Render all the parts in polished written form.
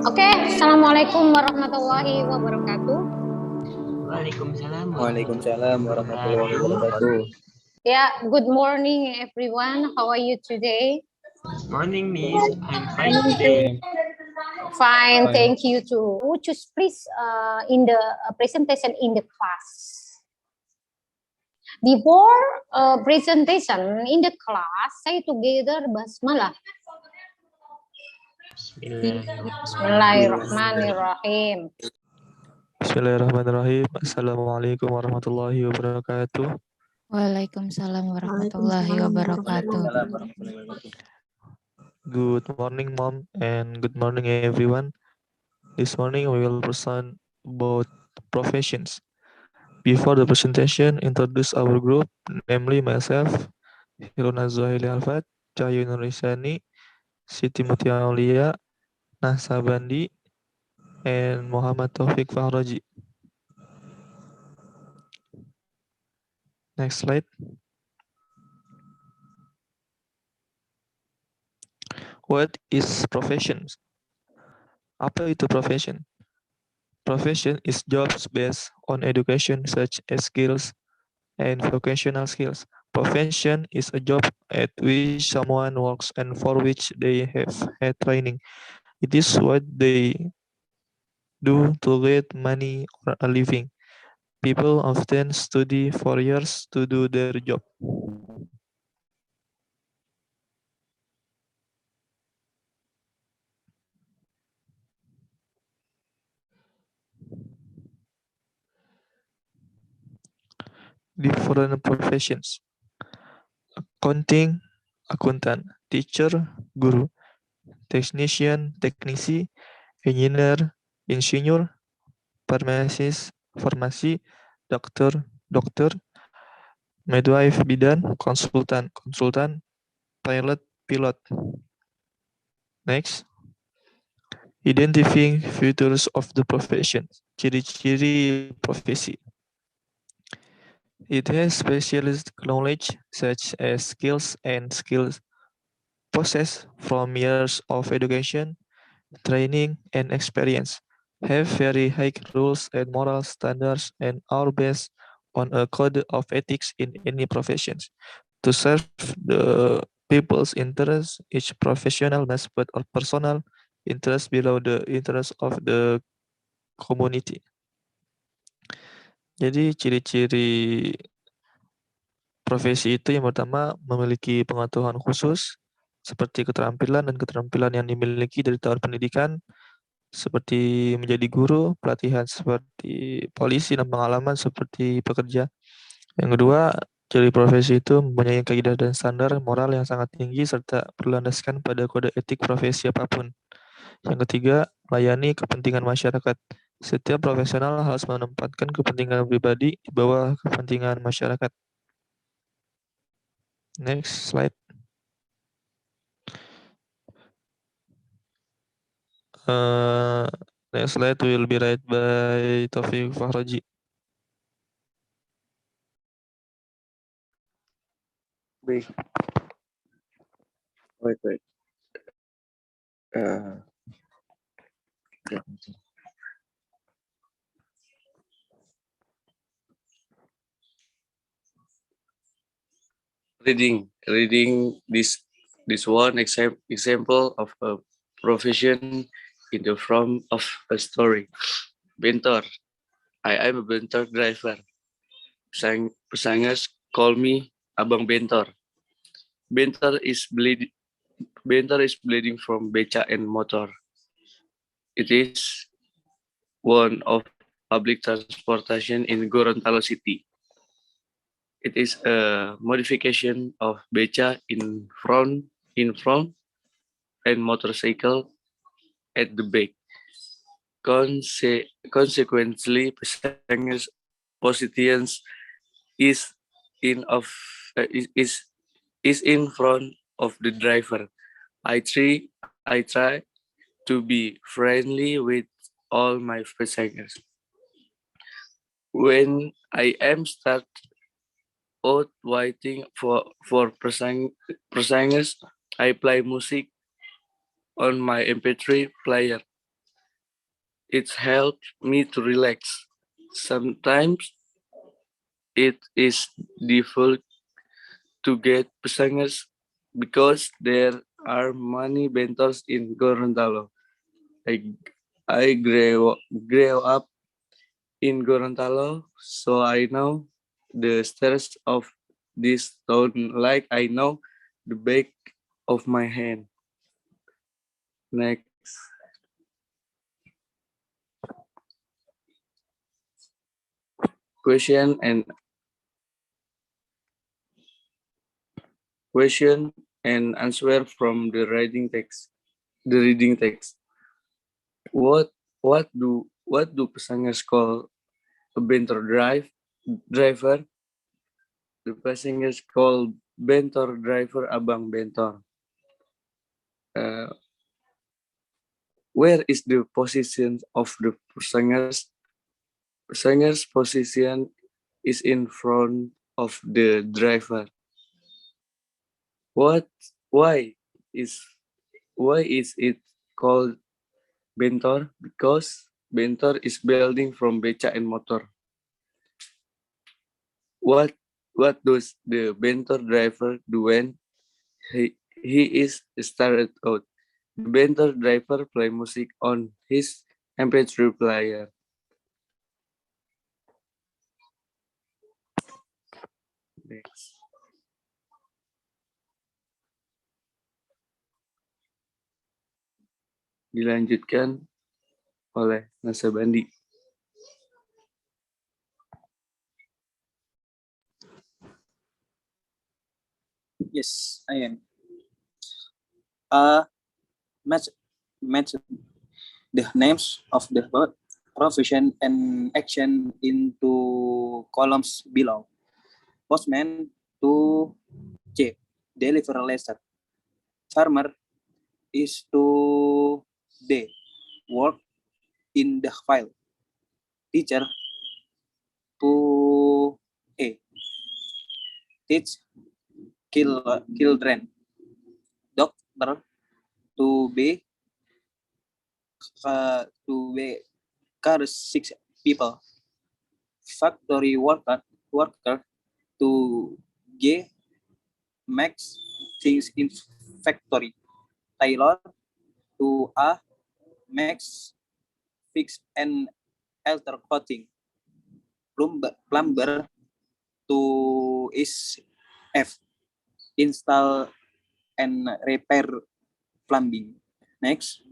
Oke, Assalamualaikum warahmatullahi wabarakatuh. Waalaikumsalam warahmatullahi wabarakatuh. Good morning everyone. How are you today? Morning, Miss. I'm fine today. Fine, thank you too. Would you please in the presentation in the class? Before presentation in the class, say together basmalah. Bismillahirrahmanirrahim. Bismillahirrahmanirrahim. Assalamualaikum warahmatullahi wabarakatuh. Waalaikumsalam warahmatullahi wabarakatuh. Good morning, Mom, and good morning, everyone. This morning we will present about professions. Before the presentation, introduce our group, namely myself, Hiruna Zuhaili Alfat, Cahyo Nurisani, Siti Mutia Aulia, Nasa Bandi, and Muhammad Taufik Fahroji. Next slide. What is profession? Apa itu profession? Profession is jobs based on education such as skills and vocational skills. Profession is a job at which someone works and for which they have had training. It is what they do to get money or a living. People often study for years to do their job. Different professions: accounting, akuntan; teacher, guru; technician, teknisi; engineer, insinyur; pharmacist, farmasi; dokter, dokter; midwife, bidan; konsultan, konsultan; pilot, pilot. Next, identifying features of the profession. Ciri-ciri profesi. It has specialist knowledge such as skills and skills possessed from years of education, training, and experience, have very high rules and moral standards, and are based on a code of ethics in any professions. To serve the people's interests, each professional must put a personal interest below the interest of the community. Jadi ciri-ciri profesi itu yang pertama memiliki pengetahuan khusus seperti keterampilan dan keterampilan yang dimiliki dari tahun pendidikan seperti menjadi guru, pelatihan seperti polisi, dan pengalaman seperti pekerja. Yang kedua, ciri profesi itu mempunyai kaidah dan standar moral yang sangat tinggi serta berlandaskan pada kode etik profesi apapun. Yang ketiga, melayani kepentingan masyarakat. Setiap profesional harus menempatkan kepentingan pribadi di bawah kepentingan masyarakat. Next slide. Next slide will be read by Taufik Fahroji. Wait. Reading this one example of a profession in the form of a story. Bentor. I am a bentor driver. Pesangers call me Abang Bentor. Bentor is bleeding from beca and motor. It is one of public transportation in Gorontalo City. It is a modification of beca in front and motorcycle at the back. Consequently, passengers' positions is in front of the driver. I try to be friendly with all my passengers. When I am start out waiting for passengers, I play music on my MP3 player. It helps me to relax. Sometimes it is difficult to get passengers because there are many bentors in Gorontalo. I grew up in Gorontalo, so I know the stairs of this town like I know the back of my hand. Next. Question and answer from the reading text. The reading text. What do passengers call a bentor driver? The passengers call bentor driver Abang Bentor. Where is the position of the passengers? Passenger's position is in front of the driver. Why is it called bentor? Because bentor is building from beca and motor. What does the bentor driver do when he is started out? The bentor driver play music on his MP3 player. Next. Dilanjutkan oleh Nasabandi. Yes, I am. Match the names of the profession and action into columns below. Postman to J. Deliver letter. Farmer is to D. Work in the file. Teacher to A. Teach children. Doctor to B. Car 6 people. Factory worker to G. Max things in factory. Tailor to A. Max fix and alter clothing. Plumber to is F. Install and repair plumbing. Next.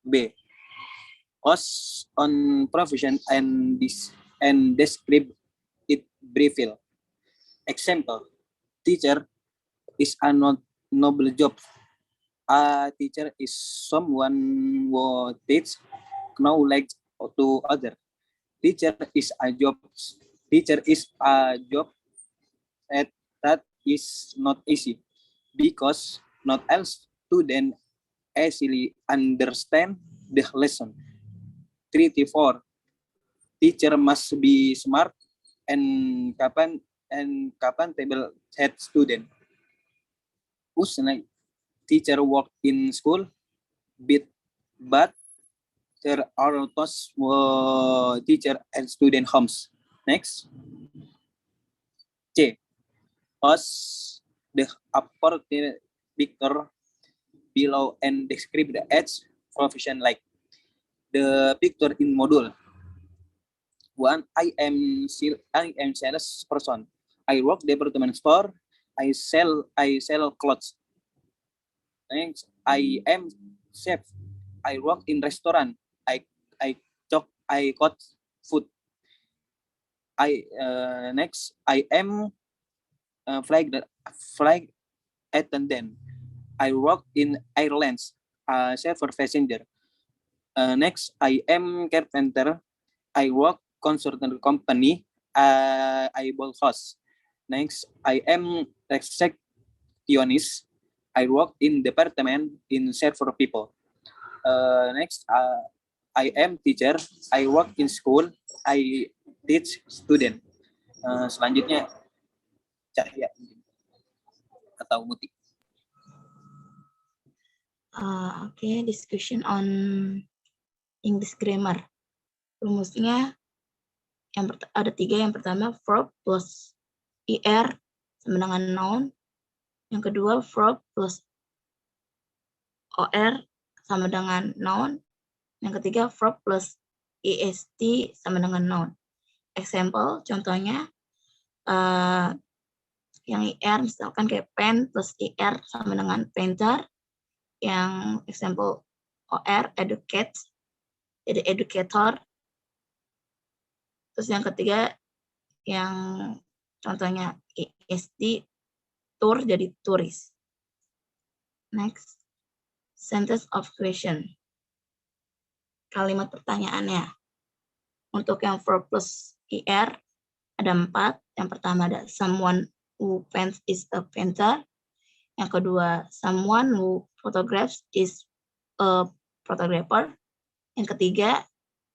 B. Os on profession and describe it briefly. Example: teacher is a noble job. A teacher is someone who teaches knowledge to others. Teacher is a job that is not easy because not all students easily understand the lesson. 3-4. Teacher must be smart and capable head student. Teacher work in school, but there are those teacher and student homes. Next. C. Us the upper picture below and describe the edge profession like the picture in module. 1. I am sales person. I work department store. I sell clothes. Next, I am chef. I work in restaurant. I cook food. Next, I am flight attendant. I work in airlines. Server passenger. Next, I am carpenter. I work consultant company. I build house. Next, I am receptionist. I work in department in server people. Next, I am teacher. I work in school. I teach student. Selanjutnya Cahya atau Muti. Okay, discussion on English grammar. Rumusnya ada 3. Yang pertama, verb plus er sama dengan noun. Yang kedua, verb plus or sama dengan noun. Yang ketiga, verb plus est sama dengan noun. Example, contohnya, yang er misalkan kayak pen plus er sama dengan painter. Yang example or educate jadi educator. Terus yang ketiga yang contohnya est tour jadi turis. Next, sentence of question. Kalimat pertanyaannya. Untuk yang verb plus er ada 4. Yang pertama ada someone who paints is a painter. Yang kedua, someone who photographs is a photographer. Yang ketiga,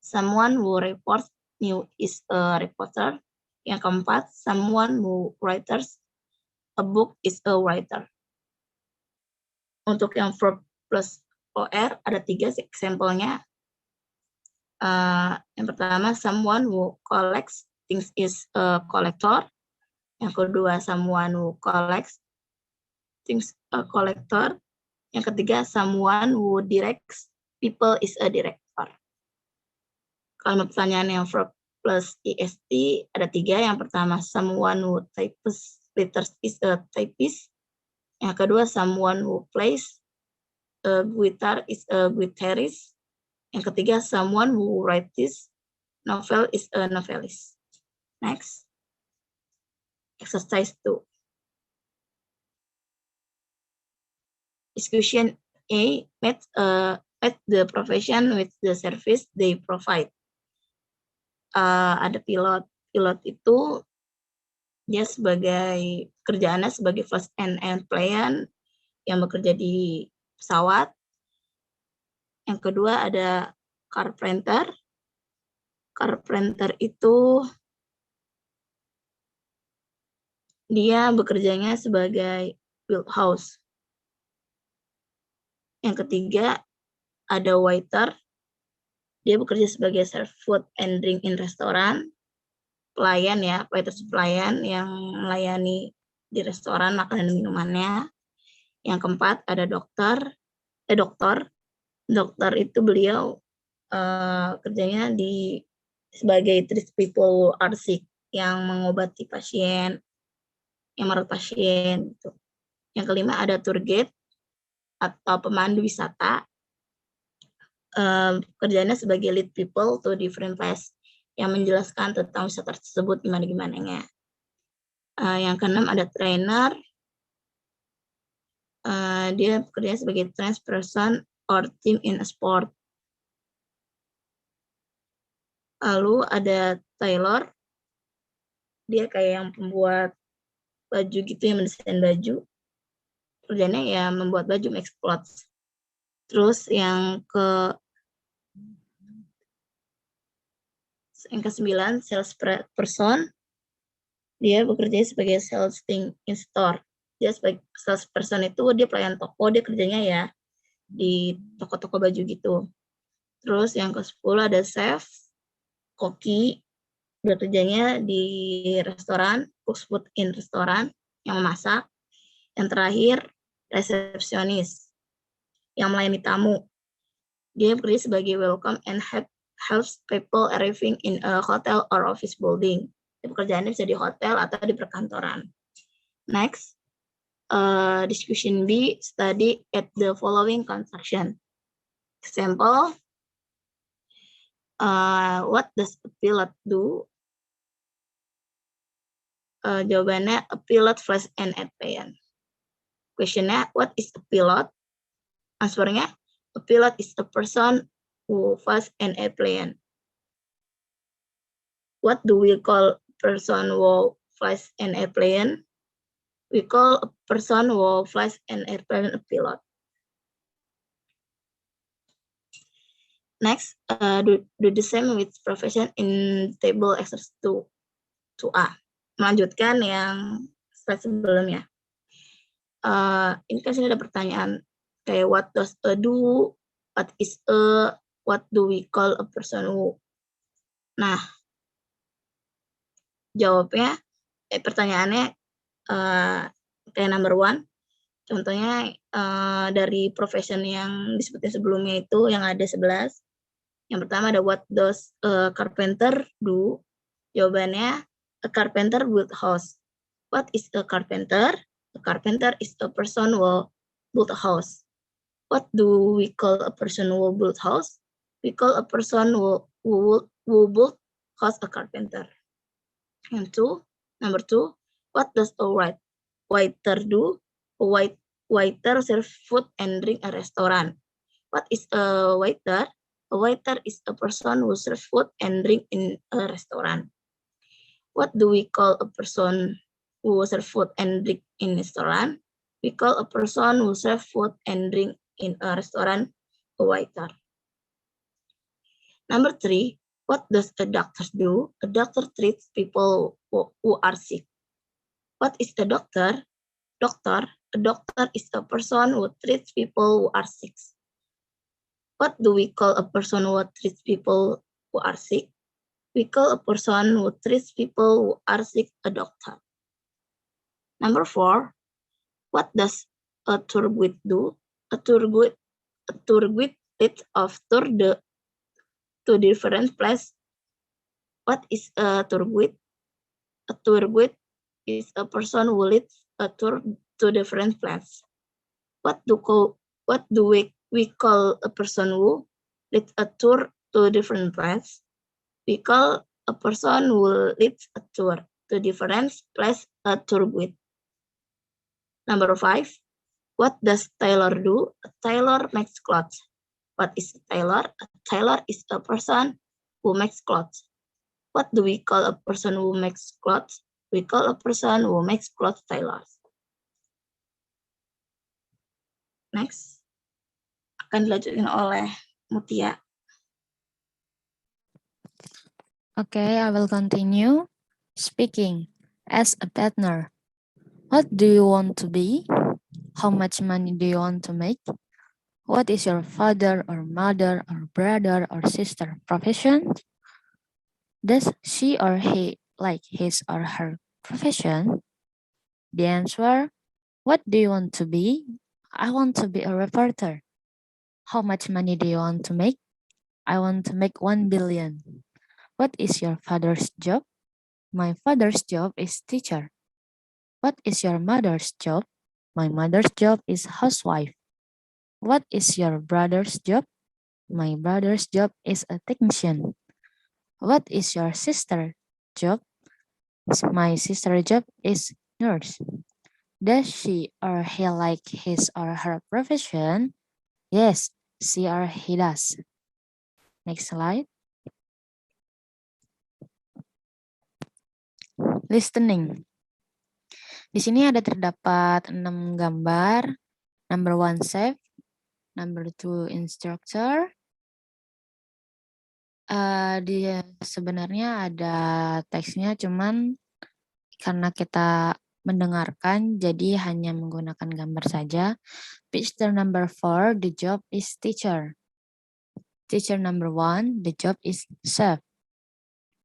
someone who reports news is a reporter. Yang keempat, someone who writes a book is a writer. Untuk yang verb plus or ada 3 example-nya. Yang pertama, someone who collects things is a collector. Yang kedua, someone who collects things a collector. Yang ketiga, someone who directs people is a director. Kalau pertanyaan yang verb plus est ada 3. Yang pertama, someone who types letters is a typist. Yang kedua, someone who plays a guitar is a guitarist. Yang ketiga, someone who writes novel is a novelist. Next, exercise 2. Discussion A, match the profession with the service they provide. Ada pilot. Pilot itu dia sebagai kerjaannya sebagai first and airplane yang bekerja di pesawat. Yang kedua ada carpenter. Carpenter itu dia bekerjanya sebagai build house. Yang ketiga ada waiter. Dia bekerja sebagai serve food and drink in restoran. Pelayan ya, waiters pelayan yang melayani di restoran makanan dan minumannya. Yang keempat ada dokter. Dokter. Dokter itu beliau kerjanya sebagai treat people who are sick, yang mengobati pasien, yang merawat pasien. Gitu. Yang kelima ada tour guide atau pemandu wisata. Kerjanya sebagai lead people to different place, yang menjelaskan tentang wisata tersebut gimana-gimananya. Yang keenam ada trainer. Dia bekerja sebagai trained person or team in a sport. Lalu ada tailor. Dia kayak yang pembuat baju gitu, yang mendesain baju. Kerjanya ya membuat baju, make clothes. Terus yang ke-9, sales person. Dia bekerja sebagai sales thing in store. Dia sebagai sales person itu dia pelayan toko, dia kerjanya ya di toko-toko baju gitu. Terus yang ke-10 ada chef, koki. Dia kerjanya di restoran, cooks food in restoran, yang memasak. Yang terakhir, resepsionis, yang melayani tamu. Dia bekerja sebagai welcome and helps people arriving in a hotel or office building. Pekerjaannya bisa di hotel atau di perkantoran. Next, discussion B, study at the following construction. Example, what does a pilot do? Jawabannya, a pilot flies an airplane. Questionnya, what is a pilot? Answernya, a pilot is a person who flies an airplane. What do we call a person who flies an airplane? We call a person who flies an airplane a pilot. Next, do the same with profession in table exercise 2A. Melanjutkan yang slide sebelumnya. Ini kan sini ada pertanyaan Kayak what does a do, what is a, what do we call a person who. Nah, jawabnya, pertanyaannya kayak number one. Contohnya dari profession yang disebutin sebelumnya itu yang ada 11. Yang pertama ada what does a carpenter do? Jawabannya a carpenter build house. What is a carpenter? A carpenter is a person who build a house. What do we call a person who build house? We call a person who build house a carpenter. Number two, what does a waiter do? A waiter serve food and drink a restaurant. What is a waiter? A waiter is a person who serve food and drink in a restaurant. What do we call a person who serve food and drink in a restaurant? We call a person who serve food and drink in a restaurant a waiter. Number three, what does a doctor do? A doctor treats people who are sick. What is a doctor? A doctor is a person who treats people who are sick. What do we call a person who treats people who are sick? We call a person who treats people who are sick a doctor. Number four, what does a tour guide do? A tour guide leads of tour to different places. What is a tour guide? A tour guide is a person who leads a tour to different places. What do we call a person who leads a tour to different places? We call a person who leads a tour to different places a tour guide. Number five, what does tailor do? A tailor makes clothes. What is a tailor? A tailor is a person who makes clothes. What do we call a person who makes clothes? We call a person who makes clothes tailors. Next, akan dilanjutkan oleh Mutia. Okay, I will continue speaking. As a partner, what do you want to be? How much money do you want to make? What is your father or mother or brother or sister profession? Does she or he like his or her profession? The answer, what do you want to be? I want to be a reporter. How much money do you want to make? I want to make 1 billion. What is your father's job? My father's job is teacher. What is your mother's job? My mother's job is housewife. What is your brother's job? My brother's job is a technician. What is your sister's job? My sister's job is nurse. Does she or he like his or her profession? Yes, she or he does. Next slide. Listening. Di sini ada terdapat 6 gambar. Number 1 chef, number 2 instructor. Dia sebenarnya ada teksnya, cuman karena kita mendengarkan jadi hanya menggunakan gambar saja. Picture number 4, the job is teacher. Picture number 1, the job is chef.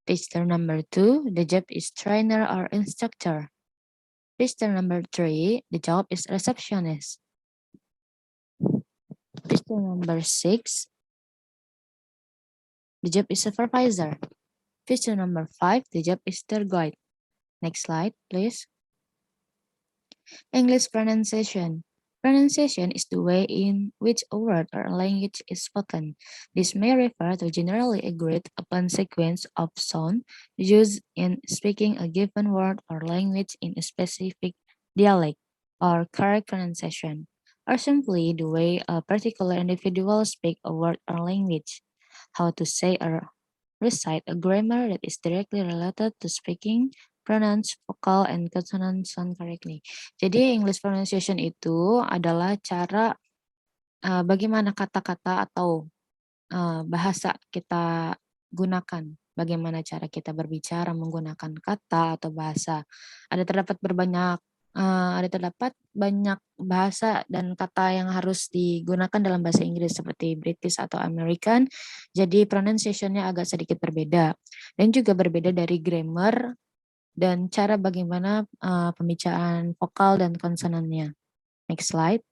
Picture number 2, the job is trainer or instructor. Picture number 3, the job is receptionist. Picture number 6, the job is supervisor. Picture number 5, the job is tour guide. Next slide, please. English pronunciation. Pronunciation is the way in which a word or a language is spoken. This may refer to generally agreed upon sequence of sound used in speaking a given word or language in a specific dialect or correct pronunciation, or simply the way a particular individual speaks a word or language. How to say or recite a grammar that is directly related to speaking, pronounce, vocal, and consonant sound correctly. Jadi English pronunciation itu adalah cara bagaimana kata-kata atau bahasa kita gunakan. Bagaimana cara kita berbicara menggunakan kata atau bahasa. Ada terdapat berbanyak ada terdapat banyak bahasa dan kata yang harus digunakan dalam bahasa Inggris seperti British atau American. Jadi pronunciation-nya agak sedikit berbeda dan juga berbeda dari grammar dan cara bagaimana pembacaan vokal dan konsonannya. Next slide.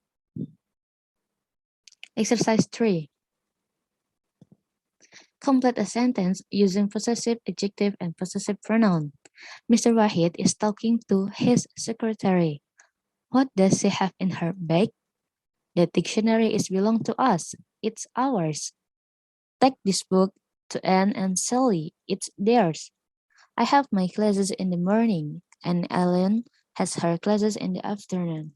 Exercise 3. Complete a sentence using possessive adjective and possessive pronoun. Mr. Wahid is talking to his secretary. What does she have in her bag? The dictionary is belong to us. It's ours. Take this book to Anne and Sally. It's theirs. I have my classes in the morning, and Ellen has her classes in the afternoon.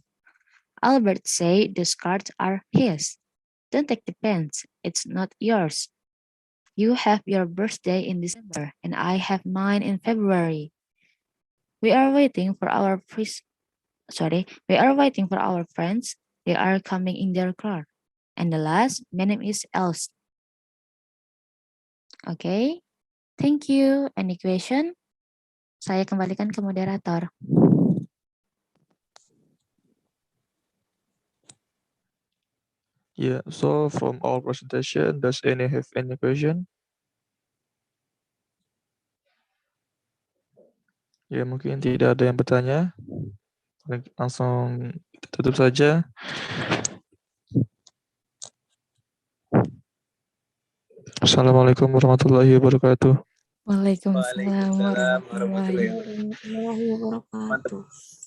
Albert say the cards are his. Don't take the pens. It's not yours. You have your birthday in December, and I have mine in February. We are waiting for our friends. They are coming in their car. And the last, my name is Els. Okay, thank you. Any question? Saya kembalikan ke moderator. Yeah, so from our presentation, does any have any question? Ya, mungkin tidak ada yang bertanya. Langsung kita tutup saja. Assalamualaikum warahmatullahi wabarakatuh. Waalaikumsalam Waalaikumsalam warahmatullahi warahmatullahi wabarakatuh. Warahmatullahi wabarakatuh.